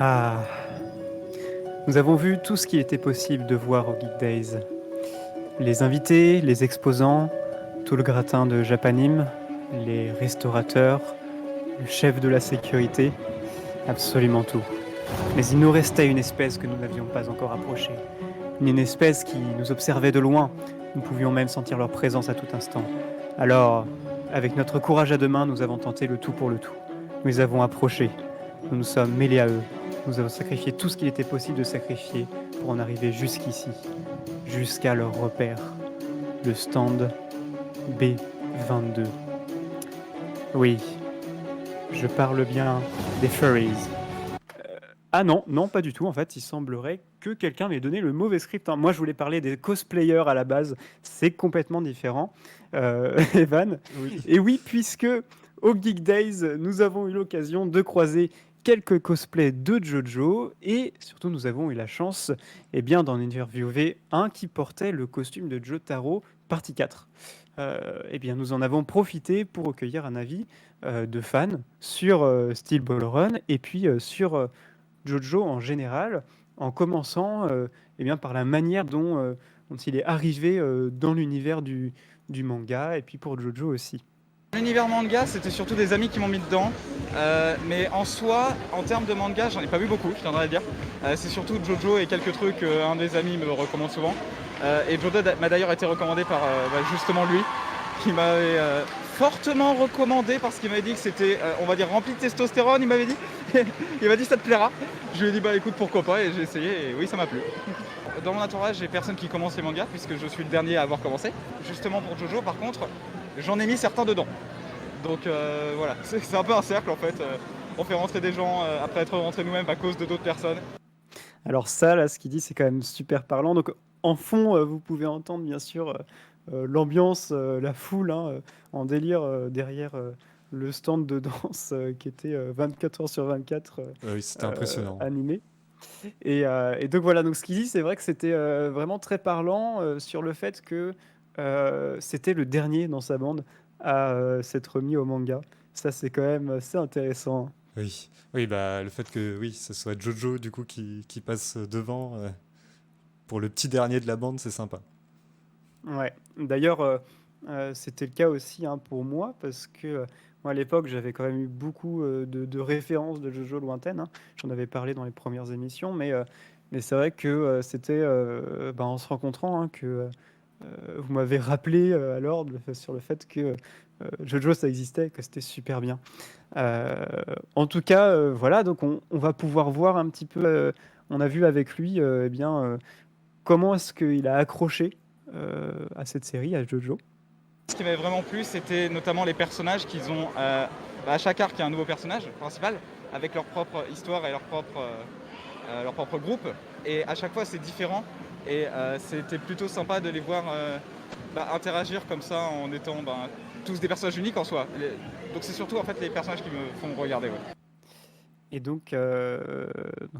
Ah, nous avons vu tout ce qu'il était possible de voir au Geek Days. Les invités, les exposants, tout le gratin de Japanim, les restaurateurs, le chef de la sécurité, absolument tout. Mais il nous restait une espèce que nous n'avions pas encore approchée. Une espèce qui nous observait de loin. Nous pouvions même sentir leur présence à tout instant. Alors, avec notre courage à deux mains, nous avons tenté le tout pour le tout. Nous les avons approchés. Nous nous sommes mêlés à eux. Nous avons sacrifié tout ce qu'il était possible de sacrifier pour en arriver jusqu'ici, jusqu'à leur repère, le stand B22. Oui, je parle bien des furries. Ah non, non, pas du tout. En fait, il semblerait que quelqu'un m'ait donné le mauvais script, hein. Moi, je voulais parler des cosplayers à la base. C'est complètement différent, Evan. Oui. Et oui, puisque au Geek Days, nous avons eu l'occasion de croiser quelques cosplays de Jojo et surtout, nous avons eu la chance d'en interviewer un qui portait le costume de Jotaro, partie 4. Nous en avons profité pour recueillir un avis de fans sur Steel Ball Run et puis sur Jojo en général, en commençant par la manière dont il est arrivé dans l'univers du manga, et puis pour Jojo aussi. L'univers manga, c'était surtout des amis qui m'ont mis dedans. Mais en soi, en termes de manga, j'en ai pas vu beaucoup, je tiendrais à dire. C'est surtout Jojo et quelques trucs qu'un des amis me recommande souvent. Et Jojo m'a d'ailleurs été recommandé par justement lui, qui m'avait fortement recommandé parce qu'il m'avait dit que c'était, on va dire, rempli de testostérone, il m'avait dit. Il m'a dit ça te plaira. Je lui ai dit bah écoute pourquoi pas et j'ai essayé et oui ça m'a plu. Dans mon entourage, j'ai personne qui commence les mangas puisque je suis le dernier à avoir commencé. Justement pour Jojo, par contre, j'en ai mis certains dedans. Donc voilà, c'est un peu un cercle en fait. On fait rentrer des gens après être rentrés nous-mêmes à cause de d'autres personnes. Alors ça, là, ce qu'il dit, c'est quand même super parlant. Donc en fond, vous pouvez entendre bien sûr l'ambiance, la foule, hein, en délire derrière le stand de danse qui était 24 heures sur 24 Oui, c'était impressionnant. animé. Et donc voilà, donc ce qu'il dit, c'est vrai que c'était vraiment très parlant sur le fait que c'était le dernier dans sa bande à s'être mis au manga. Ça, c'est quand même assez intéressant, hein. Oui, oui, bah le fait que oui, ce soit Jojo du coup qui passe devant pour le petit dernier de la bande, c'est sympa. Ouais. D'ailleurs, c'était le cas aussi, hein, pour moi, parce que moi, à l'époque, j'avais quand même eu beaucoup de références de Jojo lointaines, hein. J'en avais parlé dans les premières émissions, mais c'est vrai que c'était en se rencontrant, hein, que vous m'avez rappelé alors sur le fait que Jojo, ça existait, que c'était super bien. En tout cas, voilà, donc on va pouvoir voir un petit peu, on a vu avec lui, comment est-ce qu'il a accroché à cette série, à Jojo. Ce qui m'avait vraiment plu, c'était notamment les personnages qu'ils ont. À chaque arc, il y a un nouveau personnage principal avec leur propre histoire et leur propre groupe. Et à chaque fois, c'est différent. Et c'était plutôt sympa de les voir interagir comme ça en étant tous des personnages uniques en soi. Donc c'est surtout en fait les personnages qui me font regarder. Ouais. Et donc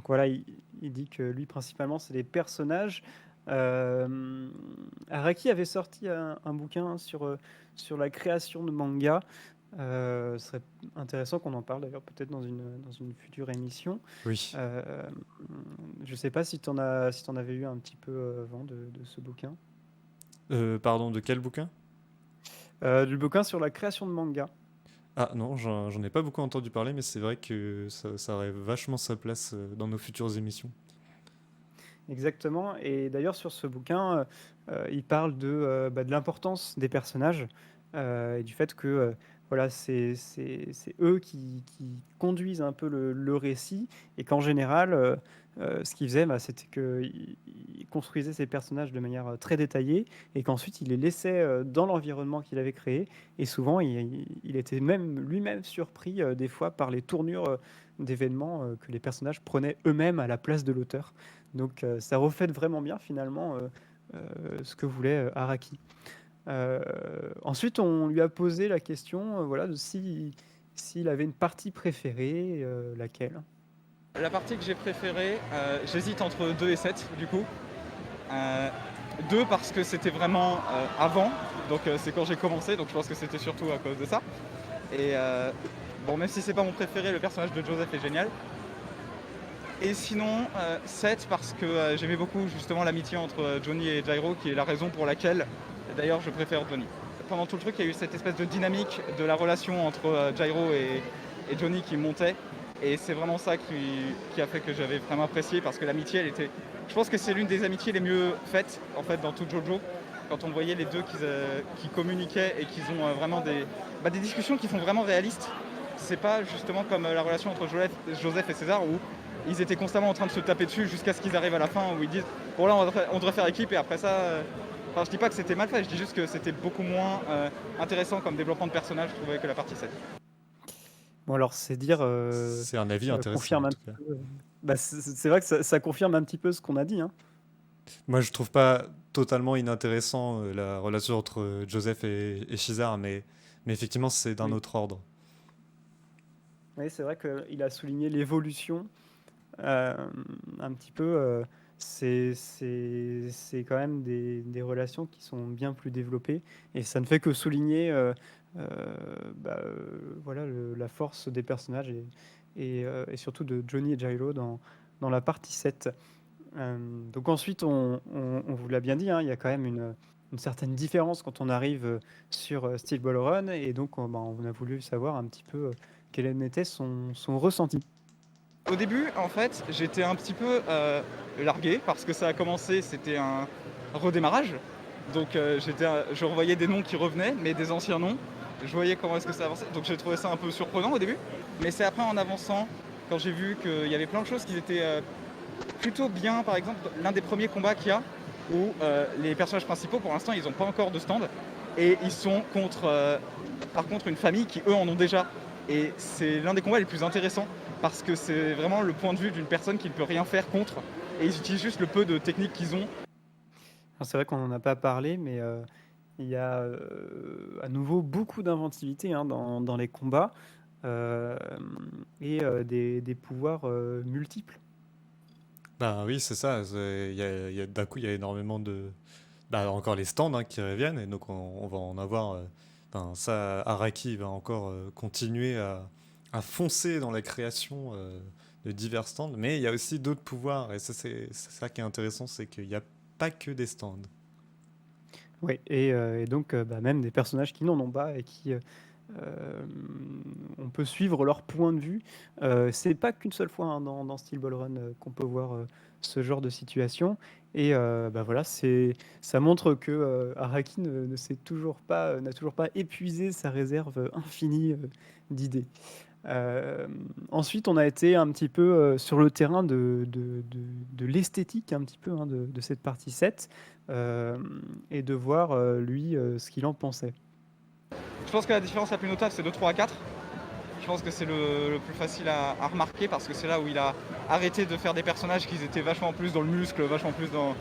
voilà, il dit que lui, principalement, c'est les personnages. Araki avait sorti un bouquin sur la création de manga. Ce serait intéressant qu'on en parle d'ailleurs peut-être dans une future émission. Oui. Je ne sais pas si tu en avais eu un petit peu vent de ce bouquin. Pardon, de quel bouquin? Du bouquin sur la création de manga. Ah non, j'en ai pas beaucoup entendu parler, mais c'est vrai que ça aurait vachement sa place dans nos futures émissions. Exactement. Et d'ailleurs, sur ce bouquin, il parle de l'importance des personnages et du fait que voilà, c'est eux qui conduisent un peu le récit et qu'en général, ce qu'ils faisaient, c'était qu'ils construisaient ces personnages de manière très détaillée et qu'ensuite, il les laissait dans l'environnement qu'il avait créé. Et souvent, il était même lui-même surpris des fois par les tournures d'événements que les personnages prenaient eux-mêmes à la place de l'auteur. Donc ça reflète vraiment bien finalement ce que voulait Araki. Ensuite, on lui a posé la question voilà, de s'il avait une partie préférée, laquelle. La partie que j'ai préférée, j'hésite entre 2 et 7 du coup. 2 parce que c'était vraiment avant, donc c'est quand j'ai commencé, donc je pense que c'était surtout à cause de ça. Et même si c'est pas mon préféré, le personnage de Joseph est génial. Et sinon, 7 parce que j'aimais beaucoup justement l'amitié entre Johnny et Jairo, qui est la raison pour laquelle, d'ailleurs, je préfère Johnny. Pendant tout le truc, il y a eu cette espèce de dynamique de la relation entre Jairo et Johnny qui montait. Et c'est vraiment ça qui a fait que j'avais vraiment apprécié, parce que l'amitié, elle était... Je pense que c'est l'une des amitiés les mieux faites, en fait, dans tout JoJo. Quand on voyait les deux qui communiquaient et qu'ils ont vraiment des discussions qui font vraiment réalistes. C'est pas justement comme la relation entre Joseph et César, où ils étaient constamment en train de se taper dessus jusqu'à ce qu'ils arrivent à la fin, où ils disent bon là on devrait faire équipe, et après ça enfin je dis pas que c'était mal fait, je dis juste que c'était beaucoup moins intéressant comme développement de personnage, je trouvais, que la partie 7. Bon, alors, c'est dire, C'est un avis intéressant confirme en un tout petit cas. peu. Bah, c'est vrai que ça confirme un petit peu ce qu'on a dit, hein. Moi, je trouve pas totalement inintéressant la relation entre Joseph et Shizar, mais effectivement, c'est d'un Oui. autre ordre. Oui, c'est vrai qu'il a souligné l'évolution euh, un petit peu. C'est quand même des relations qui sont bien plus développées, et ça ne fait que souligner voilà, la force des personnages et surtout de Johnny et Jairo dans la partie 7. Donc ensuite, on vous l'a bien dit, hein, il y a quand même une certaine différence quand on arrive sur Steel Ball Run, et donc on a voulu savoir un petit peu quel en était son ressenti. Au début, en fait, j'étais un petit peu largué, parce que ça a commencé, c'était un redémarrage. Donc je revoyais des noms qui revenaient, mais des anciens noms. Je voyais comment est-ce que ça avançait. Donc j'ai trouvé ça un peu surprenant au début. Mais c'est après, en avançant, quand j'ai vu qu'il y avait plein de choses qui étaient plutôt bien. Par exemple, l'un des premiers combats qu'il y a, où les personnages principaux, pour l'instant, ils n'ont pas encore de stand. Et ils sont contre, par contre, une famille qui, eux, en ont déjà. Et c'est l'un des combats les plus intéressants, parce que c'est vraiment le point de vue d'une personne qui ne peut rien faire contre. Et ils utilisent juste le peu de techniques qu'ils ont. Alors, c'est vrai qu'on n'en a pas parlé, mais il y a à nouveau beaucoup d'inventivité, hein, dans les combats, euh, et des pouvoirs multiples. Bah oui, c'est ça. D'un coup, il y a énormément de. Bah, encore les stands hein, qui reviennent, et donc on va en avoir. Ben, ça, Araki va encore continuer à foncer dans la création de divers stands, mais il y a aussi d'autres pouvoirs, et ça, c'est ça qui est intéressant, c'est qu'il n'y a pas que des stands. Oui, et donc même des personnages qui n'en ont pas et qui euh, on peut suivre leur point de vue. C'est pas qu'une seule fois, hein, dans Steel Ball Run, qu'on peut voir ce genre de situation. Et voilà, ça montre que Araki n'a toujours pas épuisé sa réserve infinie d'idées. Ensuite, on a été un petit peu sur le terrain de l'esthétique, un petit peu, hein, de cette partie 7, euh, et de voir, lui, ce qu'il en pensait. Je pense que la différence la plus notable, c'est de 3 à 4. Je pense que c'est le plus facile à remarquer, parce que c'est là où il a arrêté de faire des personnages qui étaient vachement plus dans le muscle, vachement plus dans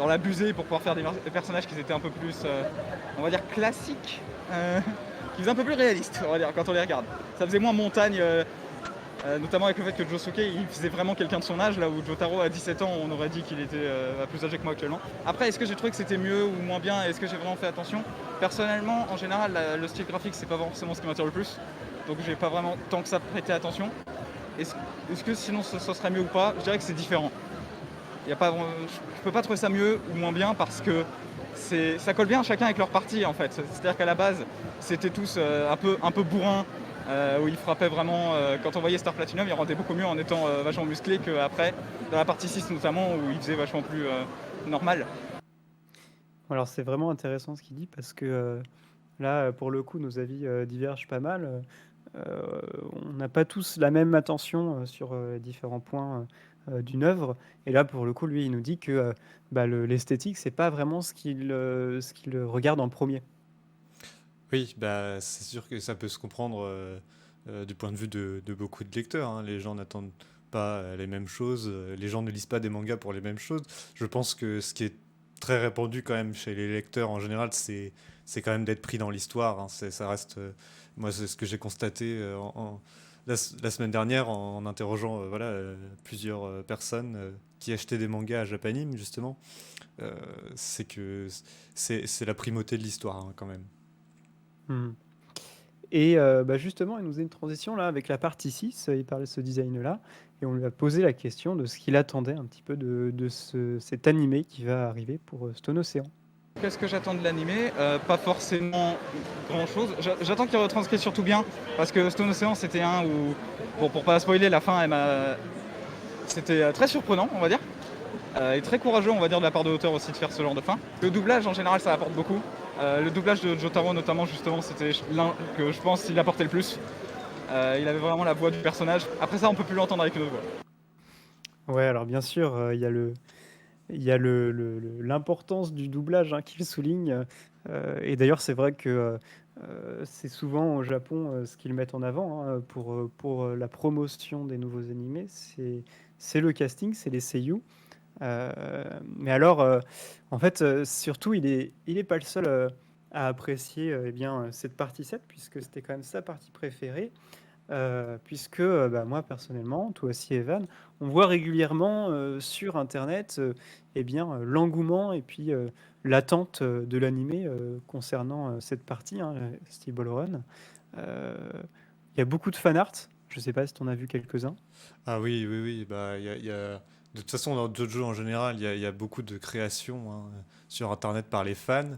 l'abusé, pour pouvoir faire des personnages qui étaient un peu plus, on va dire, classiques, qui faisaient un peu plus réalistes, on va dire, quand on les regarde. Ça faisait moins montagne, notamment avec le fait que Josuke, il faisait vraiment quelqu'un de son âge, là où Jotaro, à 17 ans, on aurait dit qu'il était plus âgé que moi actuellement. Après, est-ce que j'ai trouvé que c'était mieux ou moins bien, est-ce que j'ai vraiment fait attention? Personnellement, en général, le style graphique, c'est pas forcément ce qui m'attire le plus, donc j'ai pas vraiment tant que ça prêté attention. Est-ce que sinon ce serait mieux ou pas? Je dirais que c'est différent. Y a pas, je peux pas trouver ça mieux ou moins bien, parce que ça colle bien chacun avec leur partie, en fait. C'est-à-dire qu'à la base, c'était tous un peu bourrins, où ils frappaient vraiment. Quand on voyait Star Platinum, ils rendaient beaucoup mieux en étant vachement musclés qu'après, dans la partie 6 notamment, où ils faisaient vachement plus normal. Alors, c'est vraiment intéressant ce qu'il dit, parce que là, pour le coup, nos avis divergent pas mal. On n'a pas tous la même attention sur différents points d'une œuvre. Et là, pour le coup, lui, il nous dit que l'esthétique, c'est pas vraiment ce qu'il regarde en premier. Oui, bah, c'est sûr que ça peut se comprendre du point de vue de beaucoup de lecteurs, hein. Les gens n'attendent pas les mêmes choses, les gens ne lisent pas des mangas pour les mêmes choses. Je pense que ce qui est très répandu quand même chez les lecteurs en général, c'est quand même d'être pris dans l'histoire, hein. Ça reste, moi, c'est ce que j'ai constaté la semaine dernière en interrogeant voilà, plusieurs personnes qui achetaient des mangas à Japanime, justement. C'est que c'est la primauté de l'histoire, hein, quand même. Mhm. Et justement, il nous faisait une transition là avec la partie 6, il parlait de ce design-là. et on lui a posé la question de ce qu'il attendait un petit peu de cet animé qui va arriver pour Stone Ocean. Qu'est-ce que j'attends de l'animé? Pas forcément grand-chose. J'attends qu'il retranscrit surtout bien, parce que Stone Ocean, c'était un où, bon, pour pas spoiler, la fin, c'était très surprenant, on va dire, et très courageux, on va dire, de la part de l'auteur aussi de faire ce genre de fin. Le doublage, en général, ça apporte beaucoup. Le doublage de Jotaro, notamment, justement, c'était l'un que je pense il apportait le plus. Il avait vraiment la voix du personnage. Après ça, on peut plus l'entendre avec une autre voix. Ouais, alors bien sûr, l'importance du doublage hein, qu'il souligne. Et d'ailleurs, c'est vrai que c'est souvent au Japon ce qu'ils mettent en avant hein, pour la promotion des nouveaux animés. C'est le casting, c'est les seiyuu. Mais alors, en fait, surtout, il est pas le seul à apprécier eh bien, cette partie 7, puisque c'était quand même sa partie préférée. Puisque bah, moi personnellement, toi aussi Evan, on voit régulièrement sur Internet eh bien, l'engouement et puis l'attente de l'animé concernant cette partie, hein, Steel Ball Run. Il y a beaucoup de fan art, je sais pas si tu en as vu quelques-uns. Ah oui, oui, oui. Bah, de toute façon, dans JoJo en général, il y a beaucoup de créations hein, sur Internet par les fans.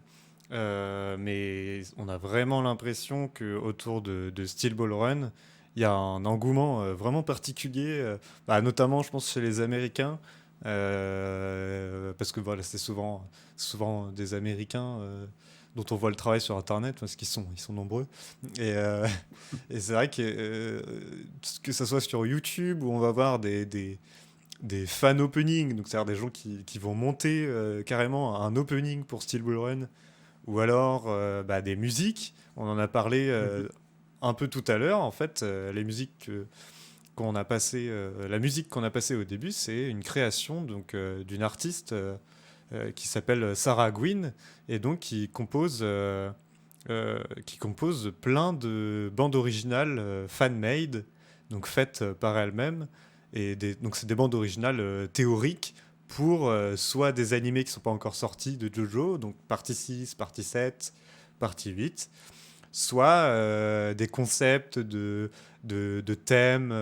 Mais on a vraiment l'impression que autour de Steel Ball Run, il y a un engouement vraiment particulier, bah, notamment, je pense, chez les Américains, parce que voilà, c'est souvent des Américains dont on voit le travail sur Internet, parce qu'ils sont nombreux. Et, et c'est vrai que ça soit sur YouTube, où on va voir des fan openings, donc c'est-à-dire des gens qui vont monter carrément un opening pour Steel Ball Run, ou alors bah, des musiques. On en a parlé un peu tout à l'heure. En fait, les musiques la musique qu'on a passée au début, c'est une création donc d'une artiste qui s'appelle Sarah Gwynn et donc qui compose plein de bandes originales fan-made, donc faites par elle-même. Donc c'est des bandes originales théoriques pour soit des animés qui ne sont pas encore sortis de JoJo, donc partie 6, partie 7, partie 8, soit des concepts de thèmes,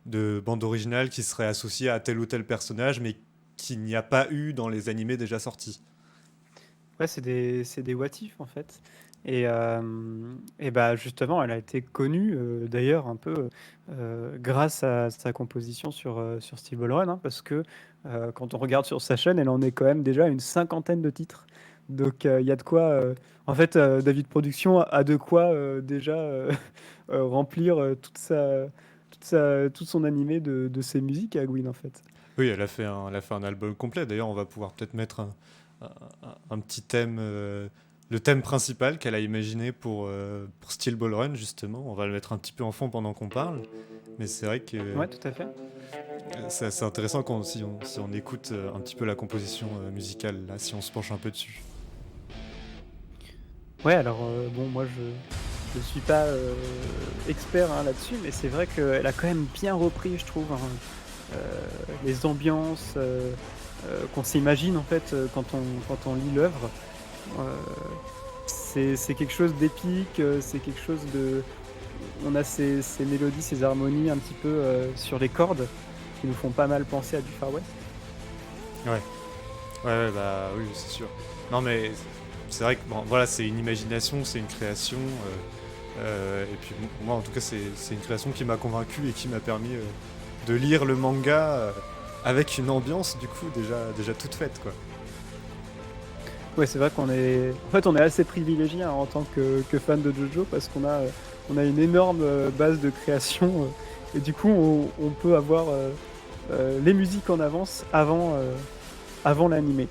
de bandes originales qui seraient associés à tel ou tel personnage, mais qu'il n'y a pas eu dans les animés déjà sortis. Ouais, c'est des what if en fait. Et bah justement, elle a été connue d'ailleurs un peu grâce à sa composition sur Steel Ball Run, hein, parce que quand on regarde sur sa chaîne, elle en est quand même déjà à une cinquantaine de titres. Donc il y a de quoi. En fait, David Production a de quoi déjà remplir tout son animé de ses musiques à Gwyn en fait. Oui, elle a fait un album complet. D'ailleurs, on va pouvoir peut-être mettre un petit thème, le thème principal qu'elle a imaginé pour Steel Ball Run, justement. On va le mettre un petit peu en fond pendant qu'on parle. Mais c'est vrai que Ouais, tout à fait. c'est assez intéressant si on écoute un petit peu la composition musicale, là, si on se penche un peu dessus. Ouais, alors bon, moi je suis pas expert hein, là-dessus, mais c'est vrai qu'elle a quand même bien repris, je trouve, hein, les ambiances qu'on s'imagine en fait quand on lit l'œuvre. Euh, c'est quelque chose d'épique, c'est quelque chose de. On a ces mélodies, ces harmonies un petit peu sur les cordes qui nous font pas mal penser à du Far West. Ouais. Ouais, bah oui, c'est sûr. Non, mais c'est vrai que bon, voilà, c'est une imagination, c'est une création. Et puis moi, en tout cas, c'est une création qui m'a convaincu et qui m'a permis de lire le manga avec une ambiance, du coup, déjà toute faite, quoi. Ouais, c'est vrai on est assez privilégié hein, en tant que fan de JoJo parce qu'on a une énorme base de création et du coup on peut avoir les musiques en avance avant l'animé.